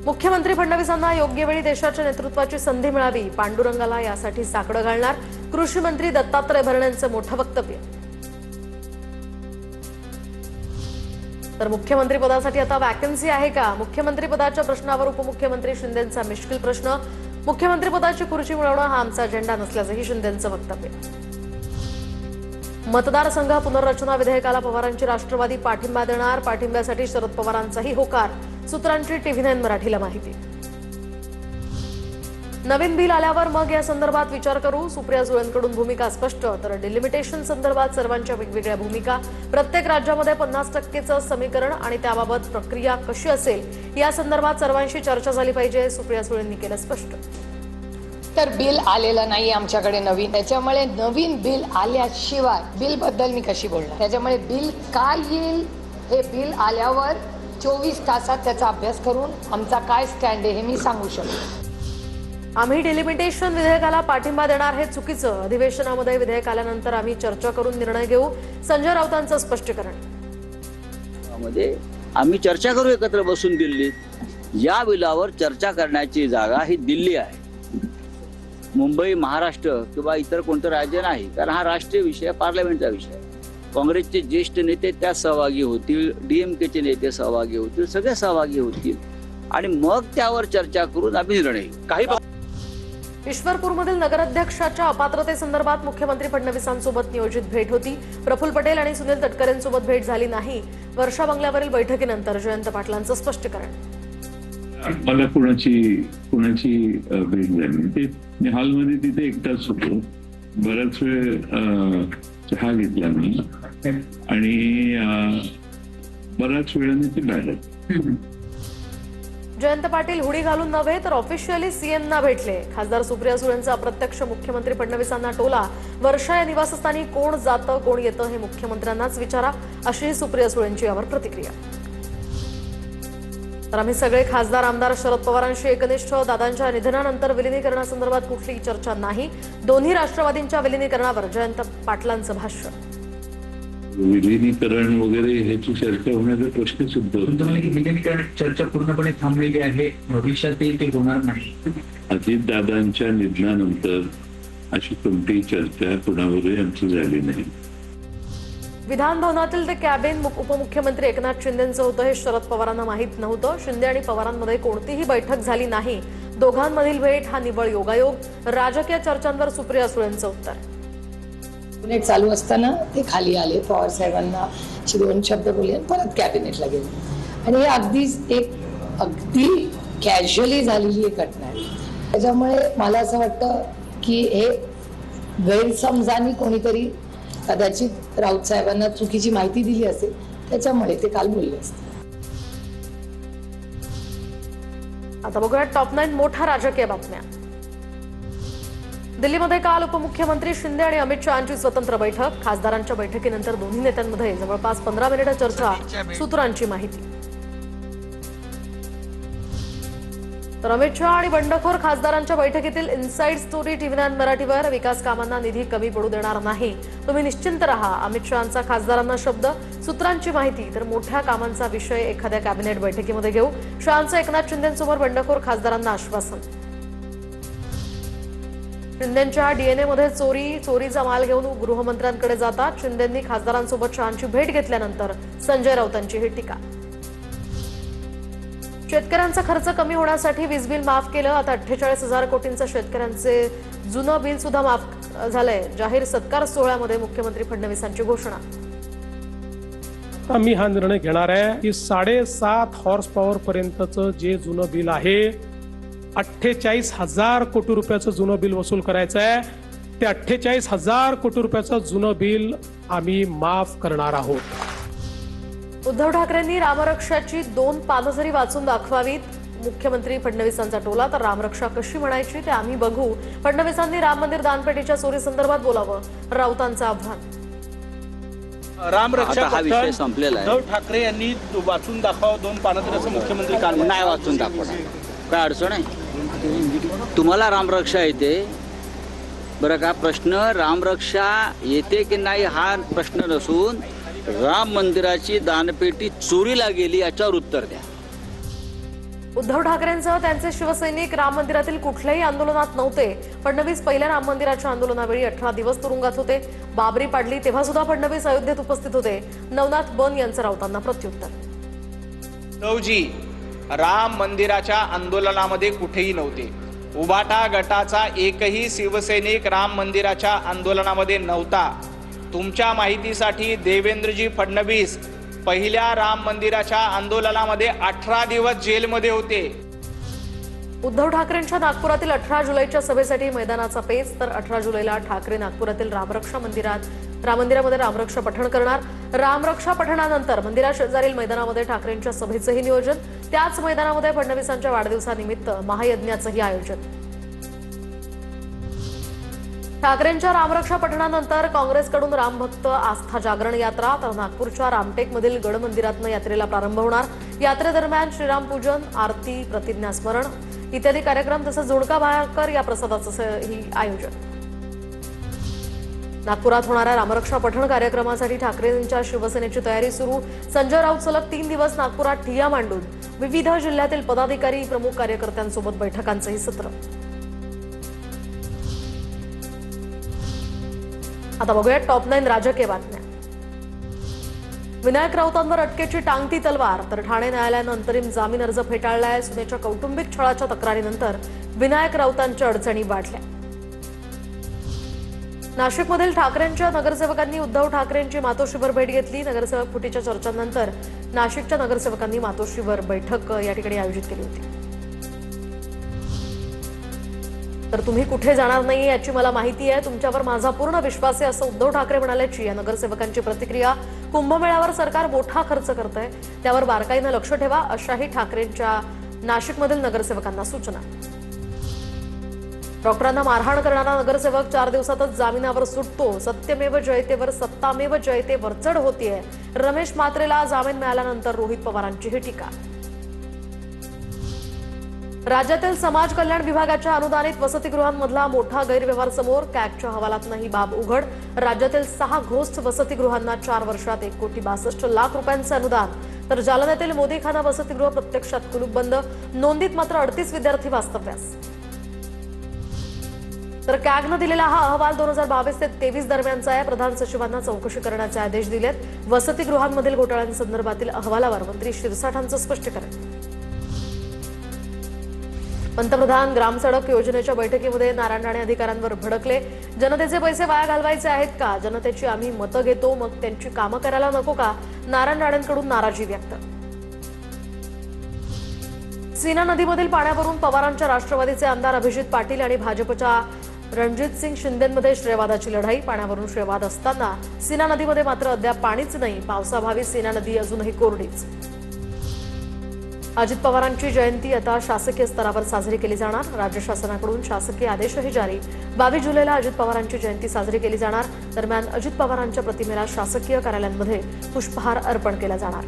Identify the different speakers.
Speaker 1: मुख्यमंत्री फडणवीसांना योग्य वेळी देशाच्या नेतृत्वाची संधी मिळावी, पांडुरंगाला यासाठी साकडं घालणार कृषी मंत्री दत्तात्रय भरणेंचं मोठं वक्तव्य. तर मुख्यमंत्री पदासाठी आता वॅकन्सी आहे का? मुख्यमंत्री पदाच्या प्रश्नावर उपमुख्यमंत्री शिंदेंचा मिश्किल प्रश्न. मुख्यमंत्री पदाची खुर्ची मिळवणं हा आमचा अजेंडा नसल्याचंही शिंदेंचं वक्तव्य. मतदारसंघ पुनर्रचना विधेयकाला पवारांची राष्ट्रवादी पाठिंबा देणार, पाठिंब्यासाठी शरद पवारांचाही होकार, सूत्रांची TV9 मराठीला माहिती. नवीन बिल आल्यावर मग या संदर्भात विचार करू, सुप्रिया सुळेंकडून भूमिका स्पष्ट. तर डिलिमिटेशन संदर्भात सर्वांच्या वेगवेगळ्या भूमिका, प्रत्येक राज्यामध्ये 50%चं समीकरण आणि त्याबाबत प्रक्रिया कशी असेल या संदर्भात सर्वांशी चर्चा झाली पाहिजे, सुप्रिया सुळेंनी केलं स्पष्ट.
Speaker 2: तर बिल आलेलं नाही आमच्याकडे नवीन, त्याच्यामुळे नवीन बिल आल्याशिवाय बिल बद्दल मी कशी बोलणार. त्याच्यामुळे बिल काय येईल हे बिल आल्यावर 24 तासात त्याचा अभ्यास करून आमचा काय स्टँड आहे हे मी सांगू शकतो.
Speaker 1: आम्ही डिलिमिटेशन विधेयकाला पाठिंबा देणार हे चुकीचं, अधिवेशनामध्ये विधेयक आल्यानंतर आम्ही चर्चा करून निर्णय घेऊ, संजय राऊतांचं स्पष्टीकरण.
Speaker 3: आम्ही चर्चा करू एकत्र बसून दिल्लीत. या बिलावर चर्चा करण्याची जागा ही दिल्ली आहे, मुंबई, महाराष्ट्र किंवा इतर कोणतं राज्य नाही. कारण हा राष्ट्रीय विषय, पार्लमेंटचा विषय. काँग्रेसचे ज्येष्ठ नेते त्यात सहभागी होतील, DMKचे नेते सहभागी होतील, सगळे सहभागी होतील आणि मग त्यावर चर्चा करून आम्ही निर्णय घेऊ. काही
Speaker 1: ईश्वरपूरमधील नगराध्यक्षाच्या अपात्रतेसंदर्भात मुख्यमंत्री फडणवीसांसोबत नियोजित भेट होती. प्रफुल्ल पटेल आणि सुनील तटकरेंसोबत भेट झाली नाही. वर्षा बंगल्यावरील बैठकीनंतर जयंत पाटलांचं स्पष्टीकरण.
Speaker 4: मला कुणाची भेट झाली ते हॉलमध्ये, तिथे एकटाच होतो. बराच वेळ चहा घेतला मी आणि बराच वेळाने ते बाहेर.
Speaker 1: जयंत पाटील हुडी घालून नव्हे तर ऑफिशियली सीएमना भेटले. खासदार सुप्रिया सुळेंचा अप्रत्यक्ष मुख्यमंत्री फडणवीसांना टोला. वर्षा या निवासस्थानी कोण जातं कोण येतं हे मुख्यमंत्र्यांनाच विचारा, अशी सुप्रिया सुळेंची यावर प्रतिक्रिया. तर आम्ही सगळे खासदार आमदार शरद पवारांशी एकनिष्ठ. दादांच्या निधनानंतर विलिनीकरणासंदर्भात कुठलीही चर्चा नाही. दोन्ही राष्ट्रवादींच्या विलिनीकरणावर जयंत पाटलांचं भाष्य.
Speaker 4: विलिनीकरण वगैरे ह्याची चर्चा होण्याचा प्रश्न सुद्धा
Speaker 5: विलिनीकरण चर्चा पूर्णपणे थांबलेली आहे, भविष्यातही ते होणार नाही.
Speaker 4: अजितदादांच्या निधनानंतर अशी कोणतीही चर्चा कुणावरही आमची झाली नाही.
Speaker 1: विधान भवनातील ते कॅबिन उपमुख्यमंत्री एकनाथ शिंदेंचं होतं हे शरद पवारांना माहीत नव्हतं. शिंदे आणि पवारांमध्ये कोणतीही बैठक झाली नाही. दोघांमधील भेट हा निव्वळ योगायोग. राजकीय चर्चांवर सुप्रिया सुळेंचं उत्तर.
Speaker 2: कॅबिनेट चालू असताना ते खाली आले, पवार साहेबांना 2 शब्द बोलले, परत कॅबिनेटला गेले. आणि हे अगदी कॅज्युअली झालेली एक घटना आहे. त्याच्यामुळे मला असं वाटतं की हे गैरसमजानी कोणीतरी कदाचित राऊत साहेबांना चुकीची माहिती दिली असेल, त्याच्यामुळे ते काल बोलले असते.
Speaker 1: आता बघूया टॉप 9 मोठ्या राजकीय बातम्या. दिल्लीमध्ये काल उपमुख्यमंत्री शिंदे आणि अमित शहांची स्वतंत्र बैठक. खासदारांच्या बैठकीनंतर दोन्ही नेत्यांमध्ये जवळपास 15 मिनिटं चर्चा, सूत्रांची माहिती. तर अमित शहा आणि बंडखोर खासदारांच्या बैठकीतील इनसाइड स्टोरी TV9 मराठीवर. विकास कामांना निधी कमी पडू देणार नाही, तुम्ही निश्चिंत राहा, अमित शहांचा खासदारांना शब्द, सूत्रांची माहिती. तर मोठ्या कामांचा विषय एखाद्या कॅबिनेट बैठकीमध्ये घेऊ, शहांचं एकनाथ शिंदेंसमोर बंडखोर खासदारांना आश्वासन. शिंदेंच्या DNA मध्ये चोरीचा माल घेऊन गृहमंत्र्यांकडे जातात. शिंदेंनी खासदारांसोबत शहांची भेट घेतल्यानंतर संजय राऊतांची ही टीका. शेतकऱ्यांचा खर्च कमी होण्यासाठी वीज बिल माफ केलं. आता 48,000 कोटींचं शेतकऱ्यांचे जुनं बिल सुद्धा माफ झालंय. जाहीर सत्कार सोहळ्यामध्ये मुख्यमंत्री फडणवीसांची घोषणा.
Speaker 6: मी हा निर्णय घेणार आहे की 7.5 हॉर्स पॉवर पर्यंतचं जे जुनं बिल आहे, 48,000 कोटी रुपयाचं जुनं बिल वसूल करायचं आहे. ते 48,000 कोटी रुपयाचं जुनं बिल आम्ही माफ करणार आहोत.
Speaker 1: उद्धव ठाकरेंनी रामरक्षाची 2 पानं जरी वाचून दाखवावीत, मुख्यमंत्री फडणवीसांचा टोला. तर रामरक्षा कशी म्हणायची ते आम्ही बघू. फडणवीसांनी राम मंदिर दानपेटीच्या चोरी संदर्भात बोलावं, राऊतांचं आव्हान.
Speaker 3: रामरक्षा हा विषय संपलेला आहे.
Speaker 7: उद्धव ठाकरे यांनी वाचून दाखवा 2 पानं तरी, असं मुख्यमंत्री काल
Speaker 3: नाही वाचून दाखवणार. काय अडचण आहे? तुम्हाला रामरक्षा येते बरं का? प्रश्न रामरक्षा येते की नाही हा प्रश्न नसून राम मंदिराची दानपेटी चोरीला गेली याच्यावर उत्तर द्या.
Speaker 1: उद्धव ठाकरेंसह त्यांचे शिवसैनिक राम मंदिरातील कुठल्याही आंदोलनात नव्हते. फडणवीस पहिल्या राम मंदिराच्या आंदोलनावेळी 18 दिवस तुरुंगात होते. बाबरी पाडली तेव्हा सुद्धा फडणवीस अयोध्येत उपस्थित होते. नवनाथ बन यांचं राऊतांना प्रत्युत्तर.
Speaker 7: उद्धवजी राम मंदिराच्या आंदोलनामध्ये कुठेही नव्हते. उभाटा गटाचा एकही शिवसैनिक राम मंदिराच्या आंदोलनामध्ये नव्हता. तुमच्या माहितीसाठी देवेंद्रजी फडणवीस पहिल्या राम मंदिराच्या आंदोलनामध्ये 18 दिवस जेलमध्ये होते.
Speaker 1: उद्धव ठाकरेंच्या नागपुरातील 18 जुलैच्या सभेसाठी मैदानाचा पेच. तर 18 जुलैला ठाकरे नागपुरातील राम मंदिरामध्ये रामरक्षा पठण करणार. रामरक्षा पठणानंतर मंदिरा शेजारील मैदानामध्ये ठाकरेंच्या सभेचंही नियोजन. त्याच मैदानामध्ये फडणवीसांच्या वाढदिवसानिमित्त महायज्ञाचंही आयोजन. ठाकरेंच्या रामरक्षा पठणानंतर काँग्रेसकडून रामभक्त आस्था जागरण यात्रा. तर नागपूरच्या रामटेकमधील गड मंदिरातनं यात्रेला प्रारंभ होणार. यात्रेदरम्यान श्रीराम पूजन, आरती, प्रतिज्ञा स्मरण इत्यादी कार्यक्रम, तसंच झुणका भाकर या प्रसादाचंही आयोजन. नागपुरात होणाऱ्या रामरक्षा पठण कार्यक्रमासाठी ठाकरेंच्या शिवसेनेची तयारी सुरू. संजय राऊत सलग 3 दिवस नागपुरात ठिय्या मांडून विविध जिल्ह्यातील पदाधिकारी, प्रमुख कार्यकर्त्यांसोबत बैठकांचंही सत्र. आता बघूया टॉप 9 राजकीय बातम्या. विनायक राऊतांवर अटकेची टांगती तलवार. तर ठाणे न्यायालयानं अंतरिम जामीन अर्ज फेटाळलाय. सुनेच्या कौटुंबिक छळाच्या तक्रारीनंतर विनायक राऊतांच्या अडचणी वाढल्या. नाशिकमधील ठाकरेंच्या नगरसेवकांनी उद्धव ठाकरेंची मातोश्रीवर भेट घेतली. नगरसेवक फुटीच्या चर्चांनंतर नाशिकच्या नगरसेवकांनी मातोश्रीवर बैठक या ठिकाणी आयोजित केली होती. तर तुम्ही कुठे जाणार नाही याची मला माहिती आहे, तुमच्यावर माझा पूर्ण विश्वास आहे, असं उद्धव ठाकरे म्हणाल्याची या नगरसेवकांची प्रतिक्रिया. कुंभमेळ्यावर सरकार मोठा खर्च करतंय, त्यावर बारकाईनं लक्ष ठेवा, अशाही ठाकरेंच्या नाशिकमधील नगरसेवकांना सूचना. डॉक्टरांना मारहाण करणारा नगरसेवक 4 दिवसातच जामिनावर सुटतो. सत्यमेव जयतेवर सत्तामेव जयते वरचढ होतीये. रमेश म्हात्रेला जामीन मिळाल्यानंतर रोहित पवारांची ही टीका. राज्यातील समाज कल्याण विभागाच्या अनुदानित वसतिगृहांमधला मोठा गैरव्यवहार समोर. कॅगच्या अहवालातनं ही बाब उघड. राज्यातील 6 घोस्ट वसतिगृहांना 4 वर्षात 1,62,00,000 रुपयांचे अनुदान. तर जालन्यातील मोदीखाना वसतिगृह प्रत्यक्षात कुलूप बंद. नोंदीत मात्र 38 विद्यार्थी वास्तव्यास. तर कॅगनं दिलेला हा अहवाल 2022 ते 23 दरम्यानचा आहे. प्रधान सचिवांना चौकशी करण्याचे आदेश दिलेत. वसतिगृहांमधील घोटाळ्यांसंदर्भातील अहवालावर मंत्री शिरसाठांचं स्पष्टीकरण. पंतप्रधान ग्रामसडक योजनेच्या बैठकीमध्ये नारायण राणे अधिकाऱ्यांवर भडकले. जनतेचे पैसे वाया घालवायचे आहेत का? जनतेची आम्ही मतं घेतो, मग त्यांची कामं करायला नको का? नारायण राणेंकडून नाराजी व्यक्त. सीना नदीमधील पाण्यावरून पवारांच्या राष्ट्रवादीचे आमदार अभिजित पाटील आणि भाजपच्या रणजितसिंग शिंदेमध्ये श्रेयवादाची लढाई. पाण्यावरून श्रेयवाद असताना सीना नदीमध्ये मात्र अद्याप पाणीच नाही. पावसाभावी सीना नदी अजूनही कोरडीच. अजित पवारांची जयंती आता शासकीय स्तरावर साजरी केली जाणार. राज्य शासनाकडून शासकीय आदेशही जारी. 22 जुलैला अजित पवारांची जयंती साजरी केली जाणार. दरम्यान अजित पवारांच्या प्रतिमेला शासकीय कार्यालयांमध्ये पुष्पहार अर्पण केला जाणार.